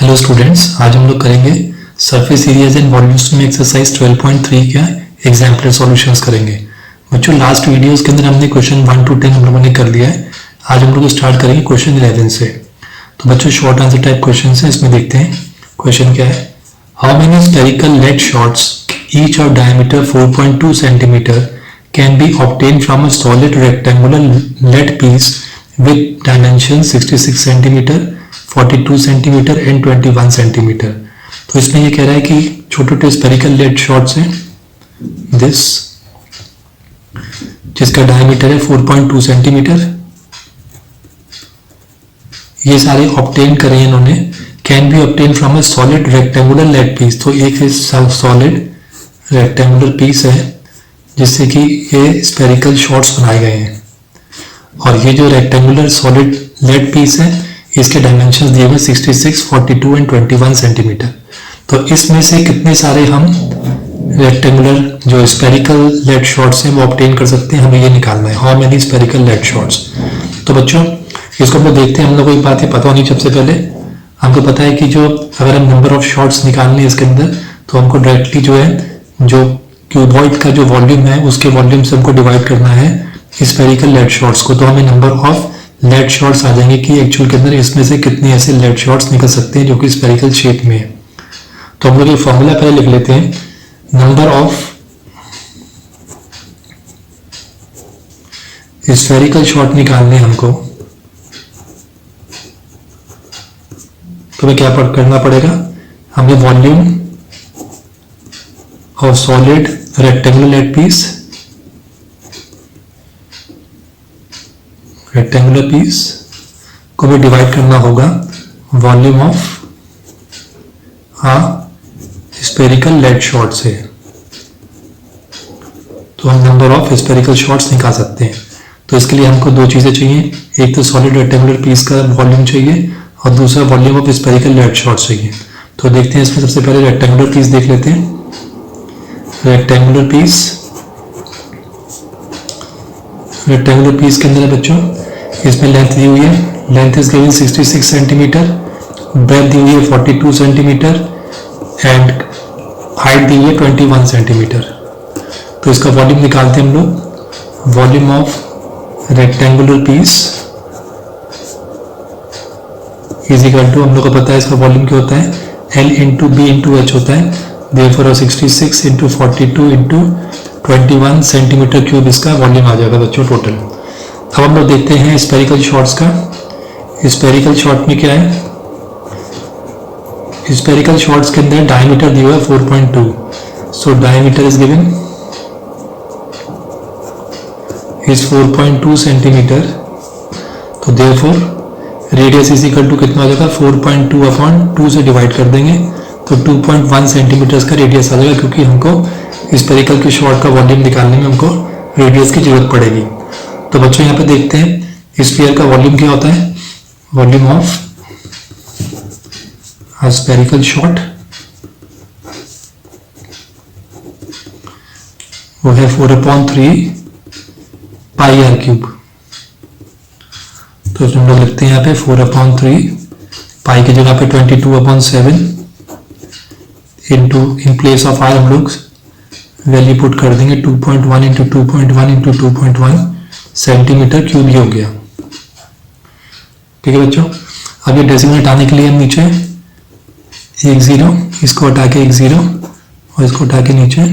Hello students, आज हम लोग करेंगे सरफेस एरियाज एंड वॉल्यूम्स में एक्सरसाइज 12.3 का एग्जाम्पलर सॉल्यूशंस करेंगे। बच्चों, लास्ट वीडियोस के अंदर हमने क्वेश्चन 1 to 10 हम लोगों ने कर लिया है। आज हम लोग स्टार्ट करेंगे क्वेश्चन 11 से। तो बच्चों, शॉर्ट आंसर टाइप क्वेश्चन है, इसमें देखते हैं क्वेश्चन क्या है। How many spherical lead shots each of diameter 4.2 centimetre can be obtain from a solid rectangular lead piece with dimension 66 centimetre, 42 centimetre and 21 centimetre. तो इसमें ये कह रहा है कि छोटे छोटे स्फेरिकल लेड शॉट्स हैं दिस, जिसका डायमीटर है 4.2 सेंटीमीटर। ये सारे ऑब्टेन करे इन्होंने। Can be obtain from a solid rectangular lead piece. तो एक सॉलिड रेक्टेंगुलर पीस है जिससे कि ये स्फेरिकल शॉट्स बनाए गए हैं। और ये जो रेक्टेंगुलर सॉलिड लेड पीस है, इसके डायमेंशंस दिए हुए 66, 42 एंड 21 सेंटीमीटर। तो इसमें से कितने सारे हम रेक्टेंगुलर जो स्फेरिकल लेड शॉट्स हैं वो ऑब्टेन कर सकते हैं, हमें ये निकालना है। How many spherical lead shots. तो बच्चों, इसको हम लोग देखते हैं। हम लोग को एक बात है पता होनी सबसे पहले, हमको पता है कि जो अगर हम नंबर ऑफ शॉट्स निकालने हैं इसके अंदर, तो हमको डायरेक्टली जो है जो क्यूबॉइड का जो वॉल्यूम है उसके वॉल्यूम से हमको डिवाइड करना है स्फेरिकल लेड शॉट्स को। तो हमें नंबर ऑफ लेड शॉट्स आ जाएंगे कि एक्चुअल के अंदर इसमें से कितने ऐसे लेड शॉट्स निकल सकते हैं जो कि स्फेरिकल शेप में है। तो हम लोग ये फॉर्मूला पहले लिख लेते हैं। नंबर ऑफ स्फेरिकल शॉट निकालने हमको, तो हमें क्या करना पड़ेगा, हमें volume of solid rectangular lead piece, rectangular piece को भी डिवाइड करना होगा volume of spherical lead shot से। तो हम नंबर ऑफ स्फेरिकल शॉट्स निकाल सकते हैं। तो इसके लिए हमको दो चीजें चाहिए, एक तो सॉलिड रेक्टेंगुलर पीस का वॉल्यूम चाहिए और दूसरा volume of spherical lead shots चाहिए। तो देखते हैं, इसमें सबसे पहले रेक्टेंगुलर पीस देख लेते हैं। रेक्टेंगुलर पीस के अंदर है बच्चों, इसमें लेंथ दी हुई है, length is given 66 centimetre, breadth दी हुई है 42 सेंटीमीटर एंड हाइट दी हुई है 21 सेंटीमीटर। तो इसका वॉल्यूम निकालते हैं हम लोग। Volume of rectangular piece is equal to, हम लोग को पता है इसका वॉल्यूम क्या होता है, L into b into h होता है। Therefore 66 into 42 into 21 centimetre cube इसका वॉल्यूम आ जाएगा बच्चों टोटल। अब हम लोग देखते हैं स्फेरिकल शॉट्स का। स्फेरिकल शॉट में क्या है, स्फेरिकल शॉट्स के अंदर डायमीटर दिया हुआ है 4.2। So diameter is given is 4.2 centimetre. तो therefore radius is equal to कितना आ जाएगा, 4.2 अपॉन 2 से डिवाइड कर देंगे तो 2.1 सेंटीमीटर का रेडियस आ जाएगा, क्योंकि हमको स्फेरिकल के शॉट का वॉल्यूम निकालने में हमको रेडियस की जरूरत पड़ेगी। तो बच्चों यहाँ पे देखते हैं स्फीयर का वॉल्यूम क्या होता है। वॉल्यूम ऑफ स्फेरिकल शॉट वो है 4/3 पाई आर क्यूब। तो हम लोग लिखते हैं यहाँ पे 4/3 पाई की जगह पे 22/7 into in place of r हम लोग वैल्यू पुट कर देंगे 2.1 इंटू 2.1 इंटू 2.1 सेंटीमीटर क्यूब ही हो गया। ठीक है बच्चों, अब ये डेसिमल हटाने के लिए हम नीचे 1 0, इसको हटा के 1 0 और इसको हटा के नीचे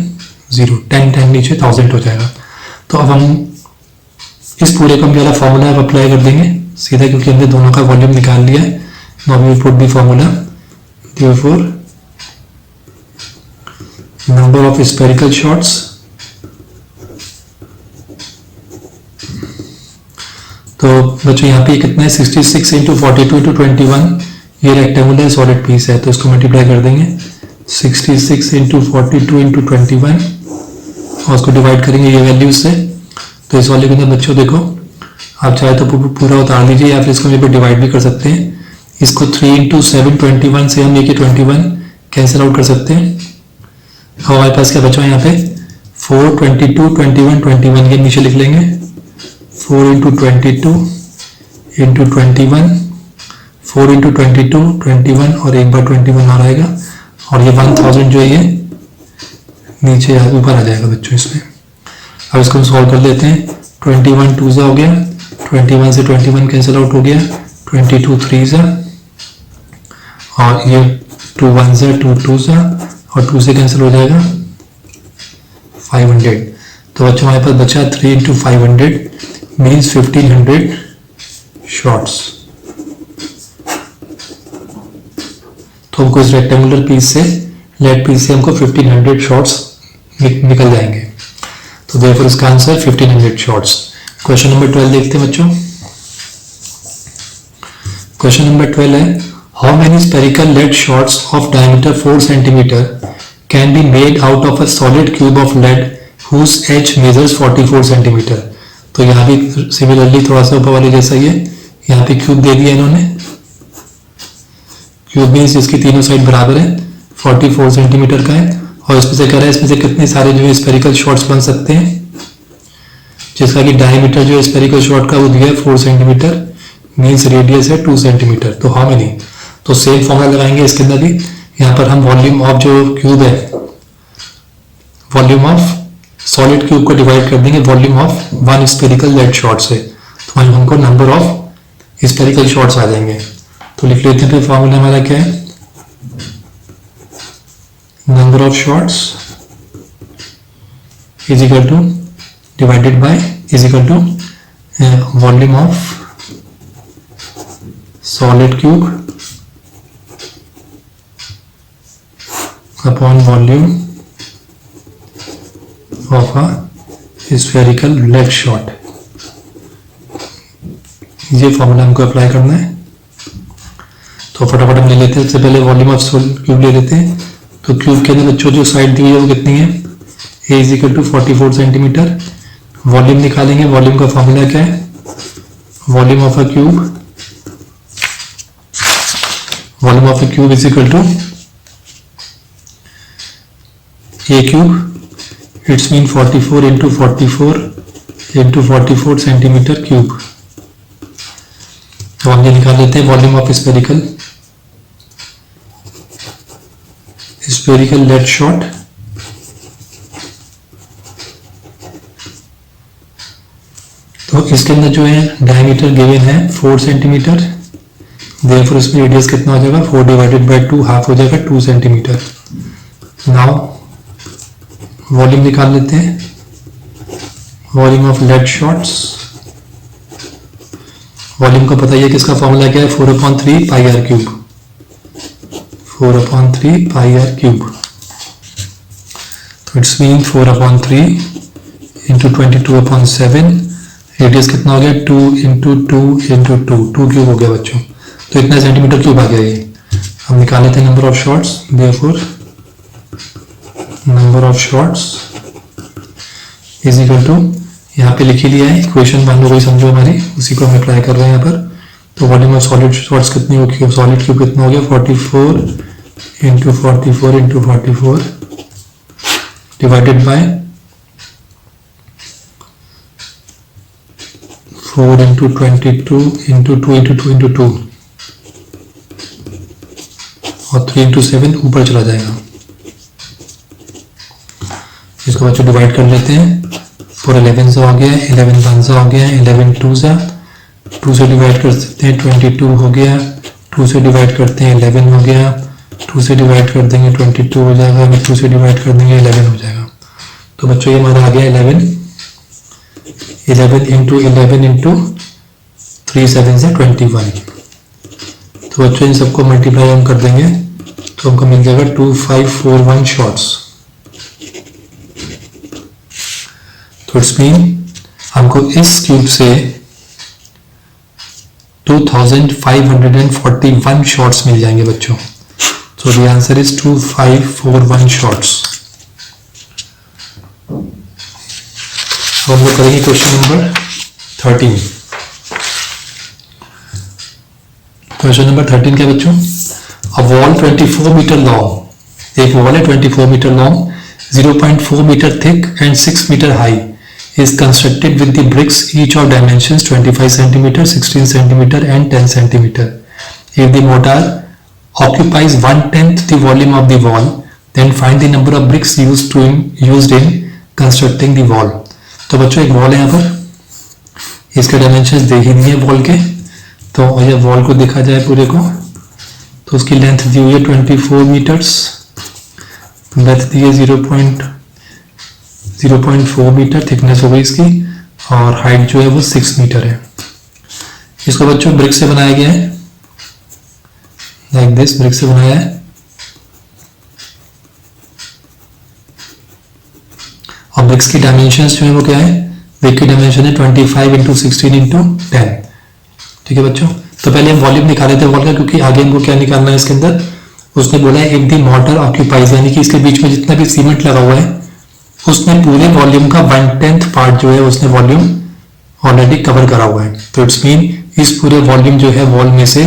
0, 10 नीचे 1000 हो जाएगा। तो अब हम इस पूरे को पहला फॉर्मूला अप्लाई कर देंगे सीधा, क्योंकि हमने दोनों का वॉल्यूम निकाल लिया है। Now we put the formula, therefore number of spherical shots तो बच्चों यहाँ पे कितना है, 66 इंटू 42 इंटू 21, ये रेक्टेंगुलर सॉलिड पीस है तो इसको मल्टीप्लाई कर देंगे 66 इंटू 42 इंटू 21 और उसको डिवाइड करेंगे ये वैल्यू से। तो इस वाले के अंदर बच्चों देखो, आप चाहे तो पूरा उतार लीजिए या फिर इसको यहाँ पे डिवाइड भी कर सकते हैं। इसको 3 इंटू 7 21 से हम ये 21 कैंसिल आउट कर सकते हैं। हमारे पास क्या बचा यहाँ पे 4 22 21 21 के नीचे लिख लेंगे 4 इंटू 22 इंटू 21 4 इंटू 22 21 और एक बार 21 और आएगा, और ये 1000 जो है ये नीचे ऊपर आ जाएगा बच्चों इसमें। अब इसको हम सॉल्व कर लेते हैं। 21 2 हो गया, 21 से 21 कैंसिल आउट हो गया, 22 3 और ये 2 1 2 2 और 2 से कैंसिल हो जाएगा 500। तो बच्चों हमारे पास बचा 3 इंटू 500 मीन्स 1500 शॉट्स। तो हमको इस रेक्टेंगुलर पीस से, लेड पीस से हमको 1500 शॉट्स निकल जाएंगे। तो देयरफॉर इसका आंसर 1500 शॉट्स। क्वेश्चन नंबर 12 देखते हैं बच्चों। क्वेश्चन नंबर 12 है, how many spherical lead shots of diameter 4 centimetre can be made out of a solid cube of lead whose edge measures 44 centimetre. तो यहाँ भी सिमिलरली थोड़ा सा ऊपर वाले जैसा ही है, यहाँ पे क्यूब दे दिया इन्होंने। क्यूब मीन्स इसकी तीनों साइड बराबर है, 44 सेंटीमीटर का है, और इसमें से कह रहा है इसमें से कितने सारे जो है स्पेरिकल शॉट्स बन सकते हैं, जिसका कि डायमीटर जो है स्पेरिकल शॉट का वो दिया है 4 सेंटीमीटर मीन्स रेडियस है 2 सेंटीमीटर। तो हाउ मेनी, तो सेम फॉर्मूला लगाएंगे इसके अंदर भी। यहाँ पर हम वॉल्यूम ऑफ जो क्यूब है, वॉल्यूम ऑफ सॉलिड क्यूब को डिवाइड कर देंगे volume of 1 spherical lead shot से, तो हमको नंबर ऑफ स्पेरिकल शॉट्स आ जाएंगे। तो लिख लेते हैं फिर फॉर्मूला हमारा क्या है, number of shots is equal to divided by is equal to volume of solid cube upon volume of a spherical lead shot. ये फॉर्मूला हमको अप्लाई करना है। तो फटाफट हम ले लेते हैं। सबसे पहले वॉल्यूम ऑफ सॉलिड क्यूब ले लेते हैं। तो क्यूब के अंदर बच्चों जो साइड दी हुई है वो कितनी है, a is equal to 44 centimetre. Volume निकालेंगे, वॉल्यूम का फॉर्मूला क्या है, volume of a cube, volume of a cube is equal to a cube, it's mean 44 into 44 into 44 centimetre cube. तो हम ये निकाल लेते हैं volume of spherical lead shot. तो इसके अंदर जो है डायमीटर गिवन है 4 सेंटीमीटर, देयरफॉर इसमें रेडियस कितना हो जाएगा 4 डिवाइडेड बाय 2, हाफ हो जाएगा 2 सेंटीमीटर। नाउ वॉल्यूम निकाल लेते हैं, volume of lead shots. Volume का पता ही है किसका फॉर्मूला क्या है, 4/3 pi r cube, 4/3 pi r cube. तो इट्स मीन 4/3 इंटू 22/7, रेडियस कितना हो गया 2 इंटू 2 इंटू 2 क्यूब हो गया बच्चों। तो इतना सेंटीमीटर क्यूब आ गया ये। हम निकाल लेते हैं number of shots, therefore number of shots is equal to, यहाँ पे लिख ही लिया है इक्वेशन, मान लो कोई समझो हमारी, उसी को हम अप्लाई कर रहे हैं यहाँ पर। तो वॉल्यूम ऑफ सॉलिड शॉट्स कितनी होगी, सॉलिड क्यूब कितना हो गया 44 into 44 into 44 divided by 4 into 22 into 2 into 2 into 2 और 3 इंटू 7 ऊपर चला जाएगा। इसको बच्चों डिवाइड कर लेते हैं। 4 11 से हो गया, 11 1 से हो गया, 11 2 से, 2 से डिवाइड कर सकते हैं 22 हो गया, 2 से डिवाइड करते हैं 11 हो गया, 2 से डिवाइड कर देंगे 22 हो जाएगा, 2 से डिवाइड कर देंगे 11 हो जाएगा। तो बच्चों ये हमारा आ गया 11 इंटू 11 इंटू 3 7 से 21। तो बच्चों इन सबको मल्टीप्लाई हम कर देंगे तो हमको मिल जाएगा 2541 शॉट्स। तो इट्स मीन हमको इस क्यूब से 2541 शॉट्स मिल जाएंगे बच्चों। तो द आंसर इज 2541 शॉट्स। हम लोग करेंगे क्वेश्चन नंबर 13। क्वेश्चन नंबर 13 क्या बच्चों, अ वॉल 24 मीटर लॉन्ग, एक वॉल है 24 metre long, 0.4 metre thick and 6 metre high, is constructed with the bricks each of dimensions 25 cm, 16 cm and 10 cm. If the mortar occupies 1/10 the volume of the wall, then find the number of bricks used in constructing the wall. तो बच्चों एक wall है यहाँ पर, इसके dimensions दे ही दिए wall के। तो ये वॉल को देखा जाए पूरे को, तो उसकी लेंथ दी हुई है 24 मीटर्स, ब्रेथ दी है 0.4 मीटर, थिकनेस हो गई इसकी, और हाइट जो है वो 6 मीटर है। इसको बच्चों ब्रिक से बनाया गया है, लाइक दिस, ब्रिक से बनाया है। और ब्रिक्स की डायमेंशंस जो है वो क्या है, ब्रिक की डायमेंशन है 25 × 16 × 10। ठीक है बच्चों, तो पहले हम वॉल्यूम निकाले थे वॉल का, क्योंकि आगे हमको क्या निकालना है इसके अंदर। उसने बोला है इफ द मॉर्टर ऑक्यूपाइज, यानी कि इसके बीच में जितना भी सीमेंट लगा हुआ है उसने पूरे वॉल्यूम का 1/10 पार्ट जो है उसने वॉल्यूम ऑलरेडी कवर करा हुआ है। तो इट्स मीन इस पूरे वॉल्यूम जो है वॉल में से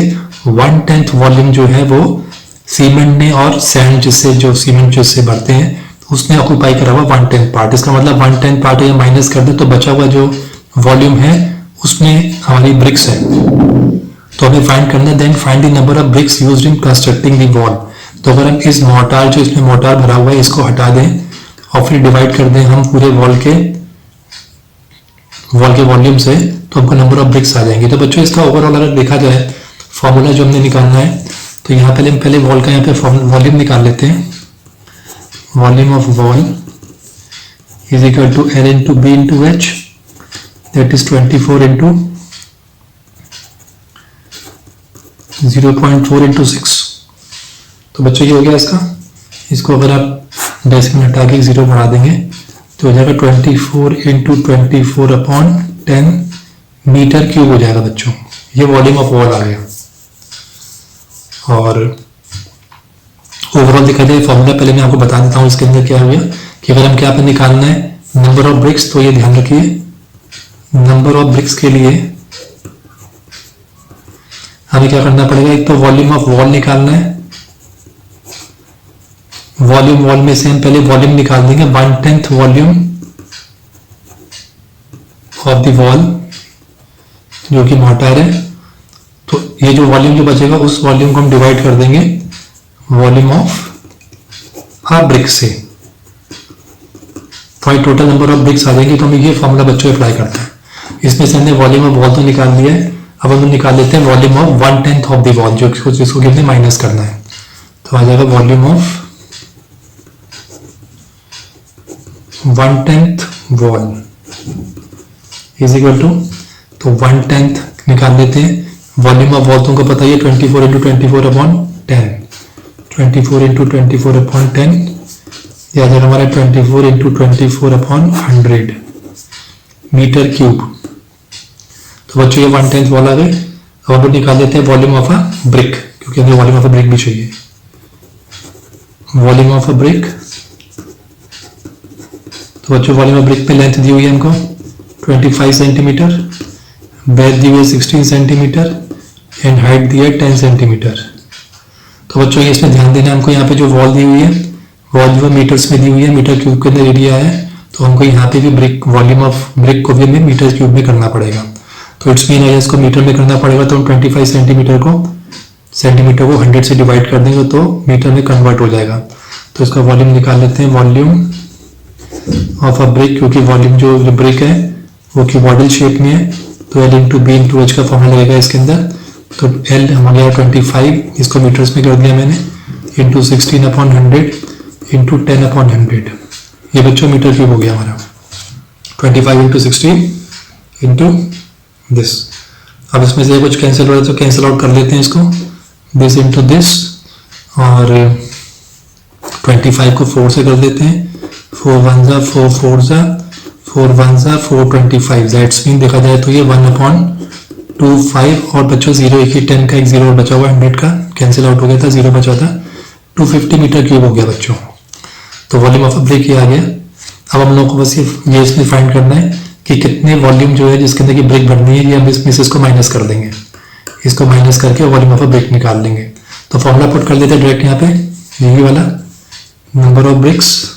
1/10 वॉल्यूम जो है वो सीमेंट ने और सैंड जिससे जो सीमेंट जिससे भरते हैं उसने ऑक्यूपाई करा हुआ 1/10 पार्ट। इसका मतलब 1/10 पार्ट या माइनस कर दे तो बचा हुआ जो वॉल्यूम है उसमें हमारी ब्रिक्स है। तो हमें फाइंड करना है, then find the number of bricks used in constructing the wall. तो अगर हम इस मोर्टार जो इसमें मोर्टार भरा हुआ है इसको हटा दें और फिर डिवाइड कर दें हम पूरे वॉल के वॉल्यूम से, तो हमको नंबर ऑफ ब्रिक्स आ जाएंगे। तो बच्चों इसका ओवरऑल अगर देखा जाए फॉर्मूला जो हमने निकालना है, तो यहाँ पहले वॉल का यहाँ पे वॉल्यूम निकाल लेते हैं। Volume of wall is equal to L × B × H, that is 24 × 0.4 × 6। तो बच्चों ये हो गया इसका। इसको अगर आप डेसिमल हटा के 0 बढ़ा देंगे तो हो जाएगा 24 × 24/10 मीटर क्यूब हो जाएगा बच्चों। ये वॉल्यूम ऑफ वॉल आ गया। और ओवरऑल देखा जाए फॉर्मूला पहले मैं आपको बता देता हूँ इसके अंदर क्या हो गया, कि अगर हम क्या पे निकालना है नंबर ऑफ ब्रिक्स, तो ये ध्यान रखिए नंबर ऑफ ब्रिक्स के लिए हमें क्या करना पड़ेगा, एक तो वॉल्यूम ऑफ वॉल निकालना है। वॉल्यूम वॉल में से हम पहले वॉल्यूम निकाल देंगे 1/10 वॉल्यूम ऑफ द वॉल जो कि मोर्टार है। तो ये जो वॉल्यूम जो बचेगा उस वॉल्यूम को हम डिवाइड कर देंगे वॉल्यूम ऑफ अ ब्रिक से, तो टोटल नंबर ऑफ ब्रिक्स आ जाएंगे। तो हम ये फॉर्मूला बच्चों अप्लाई करते हैं। इसमें से हमने वॉल्यूम ऑफ वॉल तो निकाल लिया है, अब हम निकाल लेते हैं volume of 1/10 of the wall जिसको हमने माइनस करना है। तो आ जाएगा volume of 1/10 wall is equal to, तो 1/10 निकाल लेते हैं। वॉल्यूम ऑफ वॉल तुमको पता ही है 24 × 24/10, 24 × 24/10 ये आ जाएगा हमारा 24 × 24/100 मीटर क्यूब। तो बच्चों ये 1/10 वॉल आ गए। अब हम लोग निकाल लेते हैं वॉल्यूम ऑफ अ ब्रिक, क्योंकि हमें वॉल्यूम ऑफ अ ब्रिक भी चाहिए। वॉल्यूम ऑफ अ ब्रिक, तो बच्चों वॉल्यूम ऑफ ब्रिक पे लेंथ दी हुई है हमको 25 सेंटीमीटर, ब्रेथ दी हुई है 16 सेंटीमीटर एंड हाइट दी है 10 सेंटीमीटर। तो बच्चों ये इसमें ध्यान देना हमको, यहाँ पे जो वॉल दी हुई है वॉल जो मीटर्स में दी हुई है, मीटर क्यूब के अंदर एरिया है, तो हमको यहाँ पे भी ब्रिक वॉल्यूम ऑफ ब्रिक को भी हमें मीटर क्यूब में करना पड़ेगा। तो इट्स मीन अगर इसको मीटर में करना पड़ेगा तो हम 25 सेंटीमीटर को 100 से डिवाइड कर देंगे तो मीटर में कन्वर्ट हो जाएगा। तो इसका वॉल्यूम निकाल लेते हैं, वॉल्यूम ऑफ अ ब्रिक, क्योंकि वॉल्यूम जो ब्रिक है वो क्यूबॉइडल शेप में है, तो L × B × H का फॉर्मूला लगेगा इसके अंदर। तो L हमारे 25, इसको मीटर्स में कर दिया मैंने, इंटू 16/100 इंटू 10/100। ये बच्चों मीटर क्यूब हो गया हमारा 25 × 16 इंटू दिस। अब इसमें से कुछ कैंसिल हो रहा है तो कैंसिल आउट कर लेते हैं इसको, दिस इंटू दिस, और 25 को 4 से कर देते हैं, 4 1 ज़ा 4 4 ज़ा 4 1 ज़ा 425। दैट्स मीन देखा जाए तो ये 1/25, और बच्चों 0 एक ही 10 का एक 0 बचा हुआ, 100 का कैंसिल आउट हो गया था, 0 बचा था, 250 मीटर क्यूब हो गया बच्चों। तो वॉल्यूम ऑफ अ ब्रिक ये आ गया। अब हम लोगों को बस ये इसमें फाइंड करना है कि कितने वॉल्यूम जो है जिसके अंदर की ब्रिक भरनी है, ये हम इसमें से इसको माइनस कर देंगे, इसको माइनस करके वॉल्यूम ऑफ अ ब्रिक निकाल लेंगे। तो फॉर्मूला पुट कर देते हैं डायरेक्ट यहाँ पे, यही वाला number of BRICS,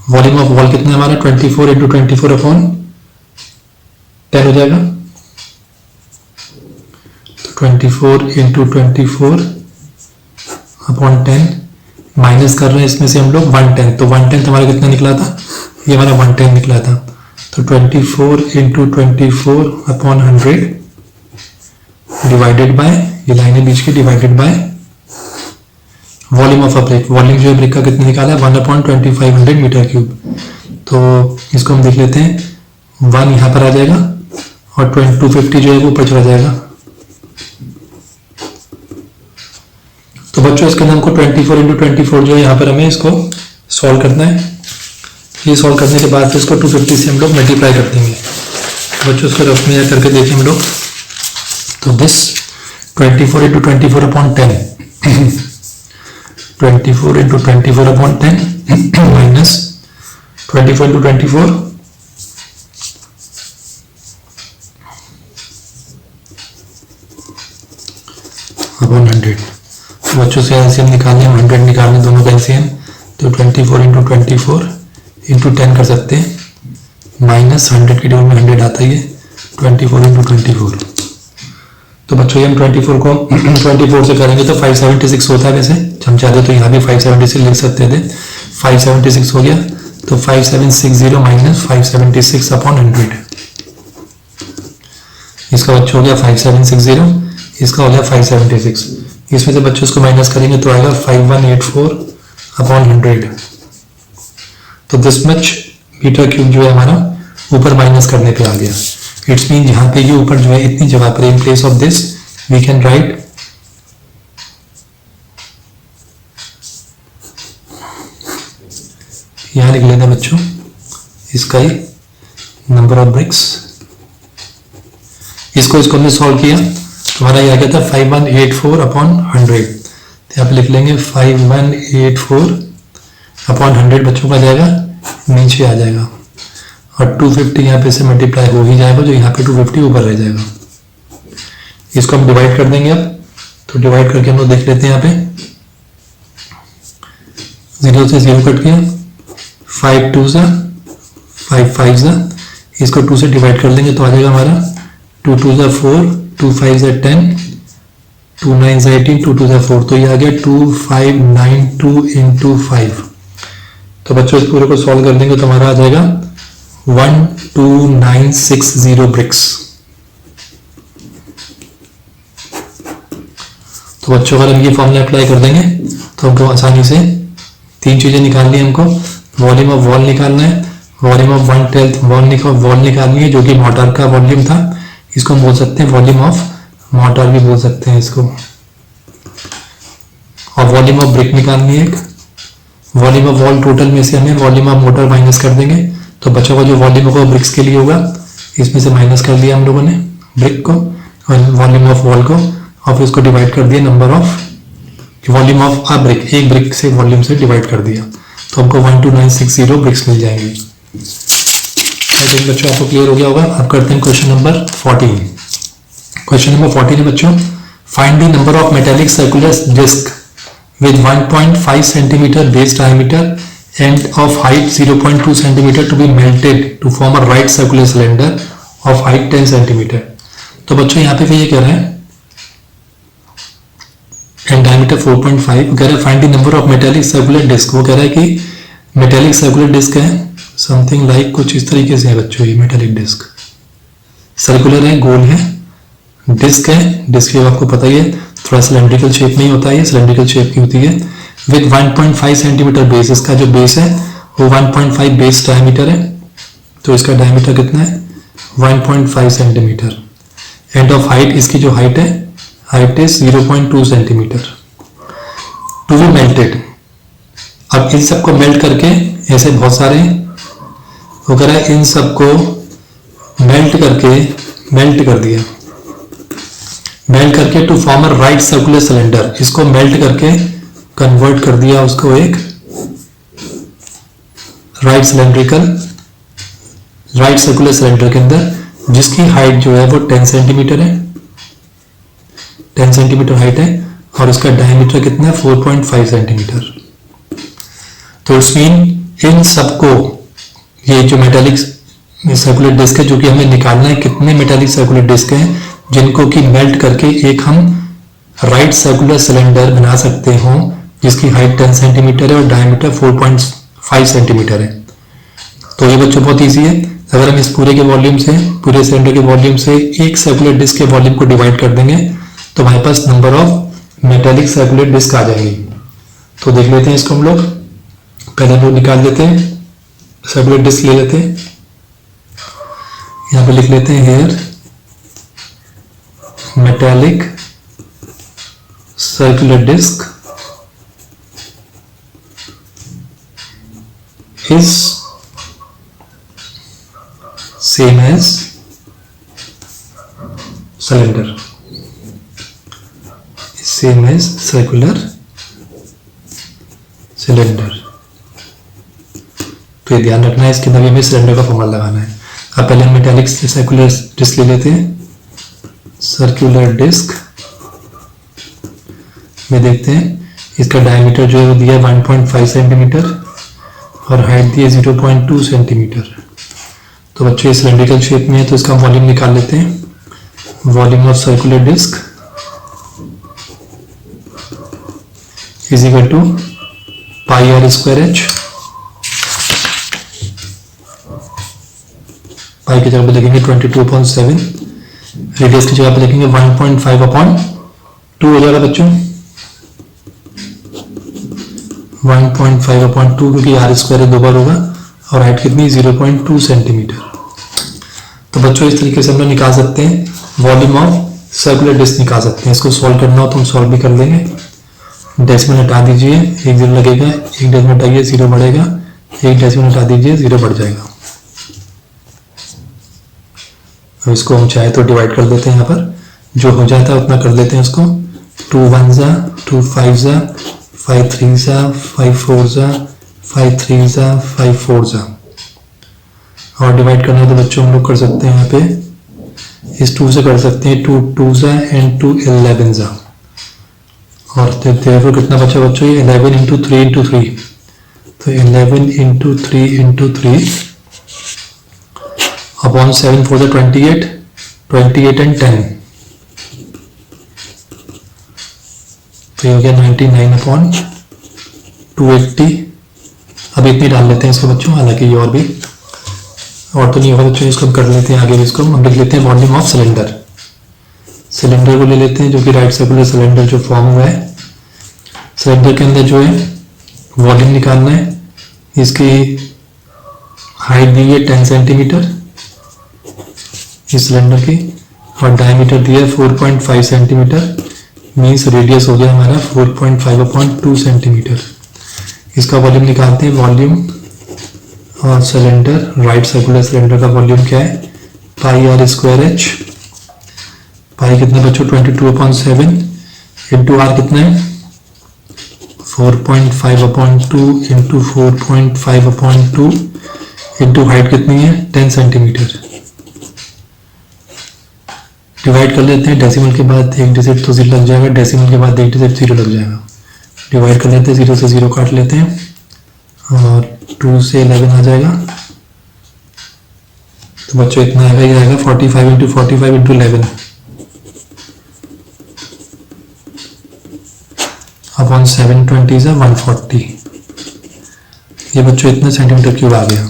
volume of wall कितना हमारा 24 × 24/10 हो जाएगा, 24 इंटू 24 अपॉन 10, माइनस कर रहे हैं इसमें से हम लोग 110, तो 110 हमारा कितना निकला था, ये हमारा 110 निकला था। तो 24 इंटू 24 अपॉन 100 डिवाइडेड बाय, ये लाइनें बीच के, divided by volume of a brick. Volume जो है ब्रिक का कितना निकाला है, 1/2500 मीटर क्यूब। तो इसको हम देख लेते हैं, 1 यहाँ पर आ जाएगा और 250 जो है वो ऊपर चला जाएगा। तो बच्चों इसके अंदर हमको 24 इंटू 24 जो है यहाँ पर हमें इसको सॉल्व करना है। ये सॉल्व करने के बाद फिर इसको 250 से हम लोग मल्टीप्लाई कर देंगे। बच्चों इसको रफ में करके देखें हम लोग, तो this 24 into 24 upon 10 24 into 24 upon 10 minus 24 into 24 upon 100। बच्चों से एलसीएम निकालने, 100 निकालने, दोनों का एलसीएम। तो 24 इंटू 24 इंटू 10 कर सकते हैं, माइनस 100 के टेबल में 100 आता ही है, 24 इंटू 24। तो बच्चों ये हम 24 को 24 से करेंगे तो 576 होता है। वैसे हम चाहते तो यहाँ भी 576 लिख सकते थे, 576 हो गया। तो 5760 माइनस 576 अपॉन 100, इसका बच्चों हो गया 5760, इसका हो गया 576। इसमें से बच्चों इसको माइनस करेंगे तो आएगा 5184 अपॉन 100। तो दिस मच मीटर क्यूब जो है हमारा ऊपर माइनस करने पे आ गया। इट्स मीन यहाँ पे ये ऊपर जो है इतनी जगह पर in place of this we can write यहाँ लिख लेना बच्चों इसका ही नंबर ऑफ ब्रिक्स। इसको हमने सॉल्व किया तो हमारा यह क्या था 5184 अपॉन 100। तो यहाँ पे लिख लेंगे 5184 अपॉन 100 बच्चों का जाएगा नीचे आ जाएगा, और 250 यहाँ पे से मल्टीप्लाई हो ही जाएगा, जो यहाँ पे 250 ऊपर रह जाएगा। इसको हम डिवाइड कर देंगे अब। तो डिवाइड करके हम लोग देख लेते हैं यहाँ पे 0 से 0 कट गया, 5 2 सा 5 5 सा, इसको 2 से डिवाइड कर लेंगे तो आ जाएगा हमारा 2 2 सा 4, 2 5 सा 10, 2 9 सा 18, 2 2 सा 4। तो ये आ गया 2592 इंटू 5। तो बच्चों इस पूरे को सॉल्व कर देंगे तो हमारा आ जाएगा 12960 ब्रिक्स। तो बच्चों अगर हम ये फॉर्मूला अप्लाई कर देंगे तो हमको आसानी से 3 चीजें निकालनी है। हमको वॉल्यूम ऑफ वॉल निकालना है, वॉल्यूम ऑफ 1/10 वॉल निकालनी है जो कि मोटर का वॉल्यूम था, इसको हम बोल सकते हैं वॉल्यूम ऑफ मोटर भी बोल सकते हैं इसको, और वॉल्यूम ऑफ ब्रिक निकालनी है एक। वॉल्यूम ऑफ वॉल टोटल में से हमें वॉल्यूम ऑफ मोटर माइनस कर देंगे तो बचा हुआ जो वॉल्यूम होगा ब्रिक्स के लिए होगा, इसमें से माइनस कर दिया हम लोगों ने ब्रिक को और वॉल्यूम ऑफ वॉल को, और फिर उसको डिवाइड कर दिया number of volume of a brick, एक ब्रिक से वॉल्यूम से डिवाइड कर दिया तो हमको 12960 ब्रिक्स मिल जाएंगे। आई थिंक बच्चों आपको क्लियर हो गया होगा। अब करते हैं क्वेश्चन नंबर 14। क्वेश्चन नंबर 14 है बच्चों, find the number of metallic circular disc with 1.5 centimeter base diameter and of height 0.2 centimeter to be melted to form a right circular cylinder of height 10 centimeter। तो बच्चों यहाँ पे ये कह रहा है and diameter 4.5, कह रहा है find the number of metallic circular disc। वो कह रहा है कि metallic circular disc है something like कुछ इस तरीके से है बच्चों, ये metallic disc circular है, गोल है, डिस्क है, डिस्क आपको पता ही है थोड़ा सिलेंड्रिकल शेप में ही होता है, ये सिलेंड्रिकल शेप की होती है विद 1.5 सेंटीमीटर बेस। इसका जो बेस है वो 1.5 बेस डायमीटर है, तो इसका डायमीटर कितना है 1.5 सेंटीमीटर। एंड ऑफ हाइट, इसकी जो हाइट है height is 0.2 centimetre to be melted. अब इन सबको मेल्ट करके ऐसे बहुत सारे वगैरह इन सबको मेल्ट कर दिया, मेल्ट करके to form a right circular cylinder, इसको मेल्ट करके कन्वर्ट कर दिया उसको एक राइट सर्कुलर सिलेंडर के अंदर, जिसकी हाइट जो है वो 10 सेंटीमीटर है, 10 सेंटीमीटर हाइट है, और उसका डायमीटर कितना है 4.5 सेंटीमीटर। तो इट्स मीन इन सबको ये जो मेटालिक सर्कुलर डिस्क है जो कि हमें निकालना है कितने मेटालिक सर्कुलर डिस्क हैं, जिनको कि मेल्ट करके एक हम राइट सर्कुलर सिलेंडर बना सकते हो जिसकी हाइट 10 सेंटीमीटर है और डायमीटर 4.5 सेंटीमीटर है। तो ये बच्चों बहुत ईजी है। अगर हम इस पूरे के वॉल्यूम से, पूरे सिलेंडर के वॉल्यूम से एक सर्कुलर डिस्क के वॉल्यूम को डिवाइड कर देंगे तो हमारे पास number of metallic circular disc आ जाएंगी। तो देख लेते हैं इसको हम लोग। पहले हम लोग निकाल लेते हैं, सर्कुलर डिस्क ले लेते हैं, यहाँ पे लिख लेते हैं here metallic circular disc is same as cylinder, same as circular cylinder। तो ये ध्यान रखना है, इसके अंदर हमें सिलेंडर का फॉर्मूला लगाना है। अब पहले हम मेटालिक सर्कुलर डिस्क ले लेते हैं। सर्कुलर डिस्क में देखते हैं इसका डायमीटर जो है वो दिया 1.5 सेंटीमीटर और हाइट दी है 0.2 सेंटीमीटर। तो बच्चों ये सिलेंड्रिकल शेप में है तो इसका वॉल्यूम निकाल लेते हैं। Volume of circular disc is equal to pi r square h. Pi की जगह पे लिखेंगे 22.7, रेडियस की जगह पे लिखेंगे 1.5/2 हो जाएगा बच्चों, 1.5/2 क्योंकि आर स्क्वायर 2 बार होगा और हाइट कितनी 0.2 सेंटीमीटर। तो बच्चों इस तरीके से हम लोग निकाल सकते हैं वॉल्यूम ऑफ सर्कुलर डिस्क निकाल सकते हैं। इसको सॉल्व करना हो तो हम सॉल्व भी कर लेंगे। डेसिमल हटा दीजिए, 1 0 लगेगा, 1 डेसिमल हटाइए 0 बढ़ेगा, 1 डेसिमल हटा दीजिए 0 बढ़ जाएगा। अब इसको हम चाहे तो डिवाइड कर देते हैं, यहाँ पर जो हो जाता है उतना कर लेते हैं इसको। 2 1 जा, 2 5 जा, 5 3 जा, 5 4 जा, 5 3 जा, 5 4 जा। और डिवाइड करना है तो बच्चों हम लोग कर सकते हैं यहाँ पे इस 2 से कर सकते हैं, 2 2 जा एंड 2 11 जा। और देखो कितना बचा बच्चों, ये 11 इंटू 3 इंटू 3, तो 11 इंटू 3 इंटू 3 अपॉन 7 4 28, 28 एंड 10, तो ये हो गया 99/280। अब इतनी डाल लेते हैं इसको बच्चों, हालांकि ये और भी और तो नहीं होगा बच्चों, इसको हम कर लेते हैं आगे भी। इसको हम लिख लेते हैं वॉल्यूम ऑफ सिलेंडर। सिलेंडर को ले लेते हैं जो कि राइट सर्कुलर सिलेंडर जो फॉर्म हुआ है। सिलेंडर के अंदर जो है वॉल्यूम निकालना है, इसकी हाइट दी है 10 सेंटीमीटर इस सिलेंडर की और डायमीटर दिया है 4.5 सेंटीमीटर, मीन्स रेडियस हो गया हमारा 4.5/2 सेंटीमीटर। इसका वॉल्यूम निकालते हैं। वॉल्यूम और सिलेंडर, राइट सर्कुलर सिलेंडर का वॉल्यूम क्या है, पाई आर स्क्वायर एच। पाई कितना बच्चों 22/7 इंटू आर कितना है 4.5/2 इंटू 4.5/2 इंटू हाइट कितनी है 10 सेंटीमीटर। डिवाइड कर लेते हैं, डेसिमल के बाद एक डिजिट तो 0 लग जाएगा, डेसिमल के बाद एक डिजिट 0 लग जाएगा। डिवाइड कर लेते हैं, 0 से 0 काट लेते हैं और 2 से 11 आ जाएगा। तो बच्चों इतना आएगा, ये आएगा 45 इंटू 45 इंटू 11 अपॉन 720 से 140। ये बच्चों इतना सेंटीमीटर क्यूब आ गया।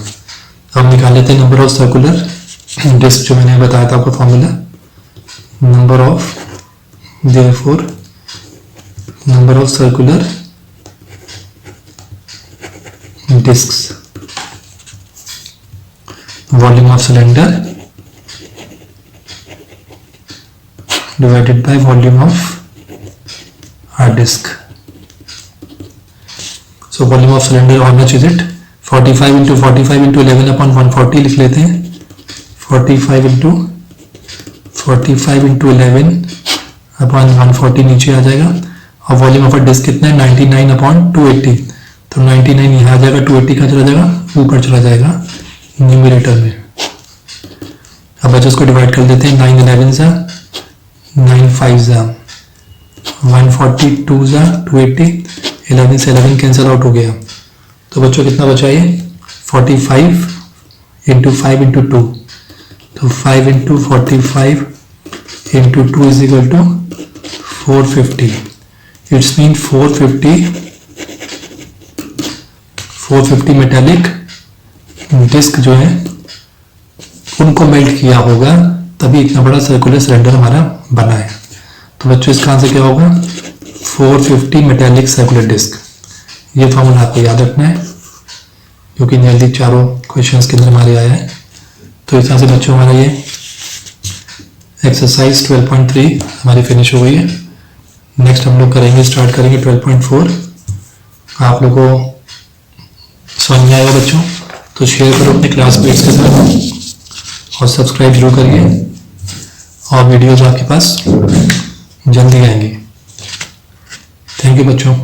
अब निकाल लेते हैं नंबर ऑफ सर्कुलर डिस्क जो मैंने बताया था आपको formula. number of therefore number of circular discs, volume of cylinder divided by volume of hard disk. So volume of cylinder how much is it, 45 into 45 into 11 upon 140 लिख लेते हैं। 45 into 11 upon 140 नीचे आ जाएगा। और वॉल्यूम ऑफ अ डिस्क कितना है 99/280, तो 99 यहाँ आ जाएगा, 280 का चला जाएगा ऊपर चला जाएगा न्यूमरेटर में। अब बच्चों इसको डिवाइड कर देते हैं, 9 11 जा, 9 5 जा, 140 2 जा 280, 11 से 11 कैंसिल आउट हो गया। तो बच्चों कितना बचा ये 45 इंटू 5 इंटू 2, तो 5 into 45 into 2 is equal to 450. It's mean 450 metallic disc जो है उनको मेल्ट किया होगा, तभी इतना बड़ा सर्कुलर सिलेंडर हमारा बना है। तो बच्चों इसका आंसर क्या होगा? 450 मेटालिक सर्कुलर डिस्क। ये फॉर्मूला आपको याद रखना है क्योंकि नियरली चारों क्वेश्चंस के अंदर हमारे आया है। तो इस तरह से बच्चों हमारा ये एक्सरसाइज 12.3 हमारी फिनिश हो गई है। नेक्स्ट हम लोग स्टार्ट करेंगे 12.4। आप लोगों को समझ में आएगा बच्चों, तो शेयर करो अपने क्लासमेट्स के साथ और सब्सक्राइब जरूर करिए, और वीडियोज आपके पास जल्दी आएंगी। थैंक यू बच्चों।